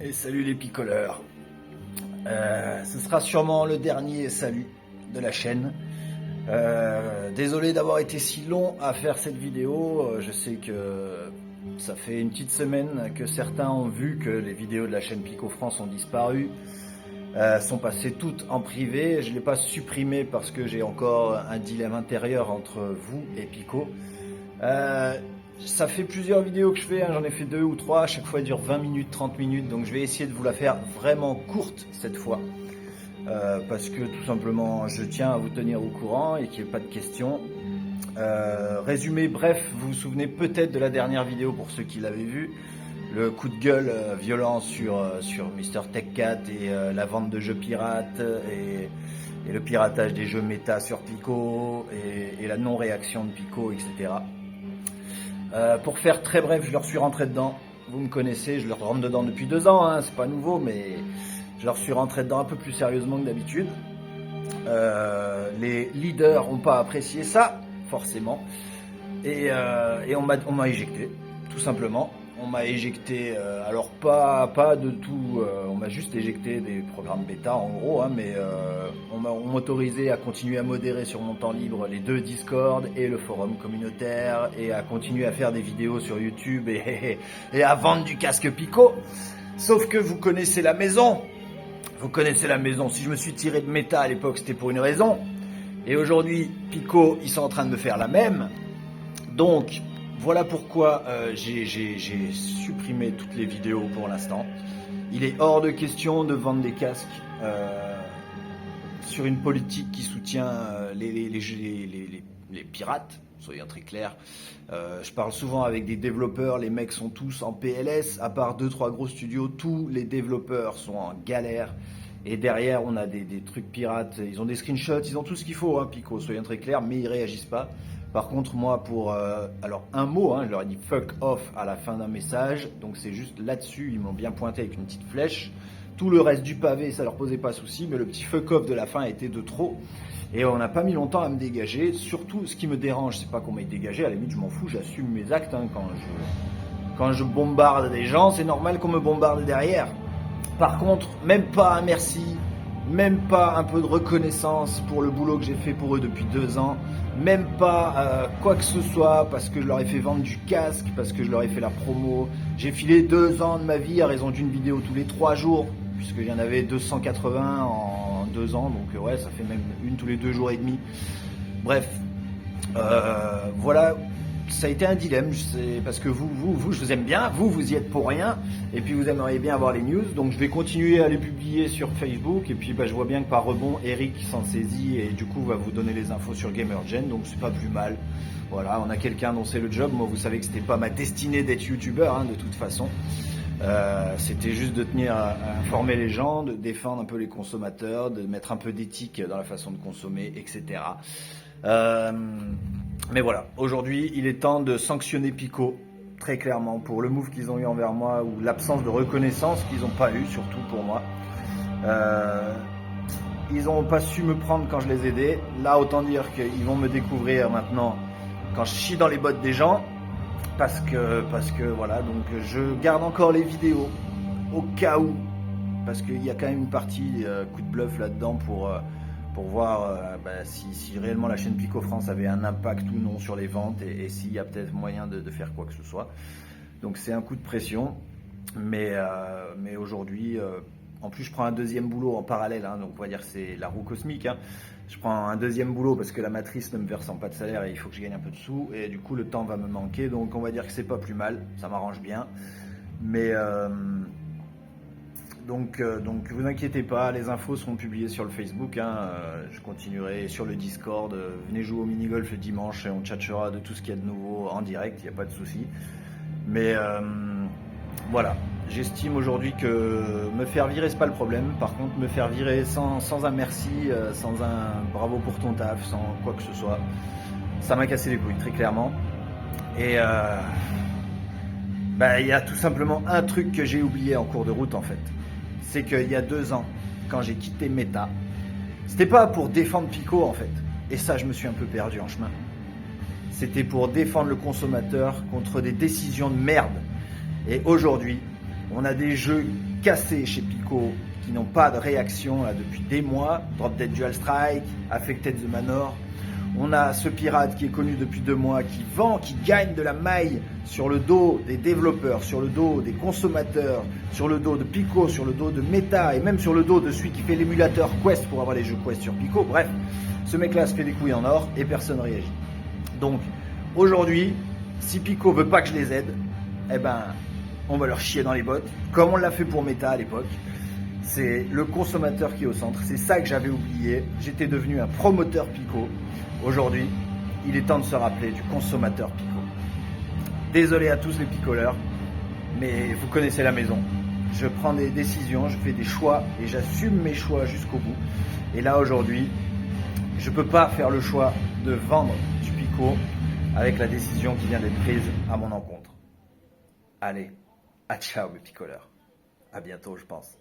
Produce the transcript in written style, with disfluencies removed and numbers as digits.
Et salut les picoleurs. Ce sera sûrement le dernier salut de la chaîne. Désolé d'avoir été si long à faire cette vidéo. Je sais que ça fait une petite semaine que certains ont vu que les vidéos de la chaîne Pico France ont disparu. Sont passées toutes en privé. Je ne l'ai pas supprimé parce que j'ai encore un dilemme intérieur entre vous et Pico. Ça fait plusieurs vidéos que je fais, j'en ai fait 2 ou 3, à chaque fois elles durent 20 minutes, 30 minutes, donc je vais essayer de vous la faire vraiment courte cette fois. Parce que tout simplement je tiens à vous tenir au courant et qu'il n'y ait pas de questions. Résumé bref, vous vous souvenez peut-être de la dernière vidéo pour ceux qui l'avaient vu. Le coup de gueule violent sur Mr Tech Cat et la vente de jeux pirates et le piratage des jeux méta sur Pico et la non-réaction de Pico, etc. Pour faire très bref, je leur suis rentré dedans. Vous me connaissez, je leur rentre dedans depuis 2 ans, hein, c'est pas nouveau, mais je leur suis rentré dedans un peu plus sérieusement que d'habitude. Les leaders n'ont pas apprécié ça, forcément. Et on m'a éjecté, tout simplement. On m'a éjecté, alors pas de tout, on m'a juste éjecté des programmes bêta en gros, hein, mais on m'a autorisé à continuer à modérer sur mon temps libre les 2 Discord et le forum communautaire et à continuer à faire des vidéos sur YouTube et à vendre du casque Pico. Sauf que vous connaissez la maison, si je me suis tiré de méta à l'époque c'était pour une raison, et aujourd'hui Pico ils sont en train de me faire la même, donc... Voilà pourquoi j'ai supprimé toutes les vidéos pour l'instant. Il est hors de question de vendre des casques sur une politique qui soutient les pirates, soyons très clairs. Je parle souvent avec des développeurs, les mecs sont tous en PLS, à part 2-3 gros studios, tous les développeurs sont en galère. Et derrière, on a des trucs pirates, ils ont des screenshots, ils ont tout ce qu'il faut, hein, Pico, soyons très clairs, mais ils réagissent pas. Par contre, moi, pour alors un mot, hein, je leur ai dit fuck off à la fin d'un message, donc c'est juste là-dessus, ils m'ont bien pointé avec une petite flèche. Tout le reste du pavé, ça leur posait pas souci, mais le petit fuck off de la fin était de trop. Et on n'a pas mis longtemps à me dégager. Surtout, ce qui me dérange, c'est pas qu'on m'ait dégagé, à la limite, je m'en fous, j'assume mes actes. Hein, quand je bombarde des gens, c'est normal qu'on me bombarde derrière. Par contre, même pas un merci, même pas un peu de reconnaissance pour le boulot que j'ai fait pour eux depuis 2 ans, même pas quoi que ce soit parce que je leur ai fait vendre du casque, parce que je leur ai fait la promo. J'ai filé 2 ans de ma vie à raison d'une vidéo tous les 3 jours, puisqu'il y en avait 280 en 2 ans, donc ouais, ça fait même une tous les 2 jours et demi. Bref, voilà. Ça a été un dilemme, parce que vous, je vous aime bien, vous y êtes pour rien, et puis vous aimeriez bien avoir les news, donc je vais continuer à les publier sur Facebook, et puis je vois bien que par rebond, Eric s'en saisit, et du coup va vous donner les infos sur GamerGen, donc c'est pas plus mal. Voilà, on a quelqu'un dont c'est le job, moi vous savez que c'était pas ma destinée d'être youtubeur, hein, de toute façon. C'était juste de tenir à informer les gens, de défendre un peu les consommateurs, de mettre un peu d'éthique dans la façon de consommer, etc. Mais voilà, aujourd'hui, il est temps de sanctionner Pico, très clairement, pour le move qu'ils ont eu envers moi, ou l'absence de reconnaissance qu'ils n'ont pas eu, surtout pour moi. Ils n'ont pas su me prendre quand je les aidais. Là, autant dire qu'ils vont me découvrir maintenant quand je chie dans les bottes des gens, parce que voilà, donc je garde encore les vidéos, au cas où, parce qu'il y a quand même une partie coup de bluff là-dedans pour voir si réellement la chaîne Pico France avait un impact ou non sur les ventes et s'il y a peut-être moyen de faire quoi que ce soit. Donc c'est un coup de pression, mais aujourd'hui, en plus je prends un 2e boulot en parallèle, hein, donc on va dire que c'est la roue cosmique. Hein. Je prends un 2e boulot parce que la matrice ne me versant pas de salaire et il faut que je gagne un peu de sous, et du coup le temps va me manquer, donc on va dire que c'est pas plus mal, ça m'arrange bien. Mais... Donc vous inquiétez pas, les infos seront publiées sur le Facebook, hein, je continuerai sur le Discord, venez jouer au mini-golf le dimanche et on tchatchera de tout ce qu'il y a de nouveau en direct, il n'y a pas de souci. Mais voilà, j'estime aujourd'hui que me faire virer c'est pas le problème, par contre me faire virer sans un merci, sans un bravo pour ton taf, sans quoi que ce soit, ça m'a cassé les couilles très clairement. Et il y a tout simplement un truc que j'ai oublié en cours de route en fait. C'est qu'il y a 2 ans, quand j'ai quitté Meta, c'était pas pour défendre Pico en fait. Et ça, je me suis un peu perdu en chemin. C'était pour défendre le consommateur contre des décisions de merde. Et aujourd'hui, on a des jeux cassés chez Pico qui n'ont pas de réaction là, depuis des mois. Drop Dead Dual Strike, Affected the Manor. On a ce pirate qui est connu depuis 2 mois, qui vend, qui gagne de la maille sur le dos des développeurs, sur le dos des consommateurs, sur le dos de Pico, sur le dos de Meta et même sur le dos de celui qui fait l'émulateur Quest pour avoir les jeux Quest sur Pico. Bref, ce mec-là se fait des couilles en or et personne ne réagit. Donc aujourd'hui, si Pico veut pas que je les aide, eh ben on va leur chier dans les bottes, comme on l'a fait pour Meta à l'époque. C'est le consommateur qui est au centre. C'est ça que j'avais oublié. J'étais devenu un promoteur Pico. Aujourd'hui, il est temps de se rappeler du consommateur Pico. Désolé à tous les picoleurs, mais vous connaissez la maison. Je prends des décisions, je fais des choix et j'assume mes choix jusqu'au bout. Et là, aujourd'hui, je ne peux pas faire le choix de vendre du Pico avec la décision qui vient d'être prise à mon encontre. Allez, à ciao mes picoleurs. À bientôt, je pense.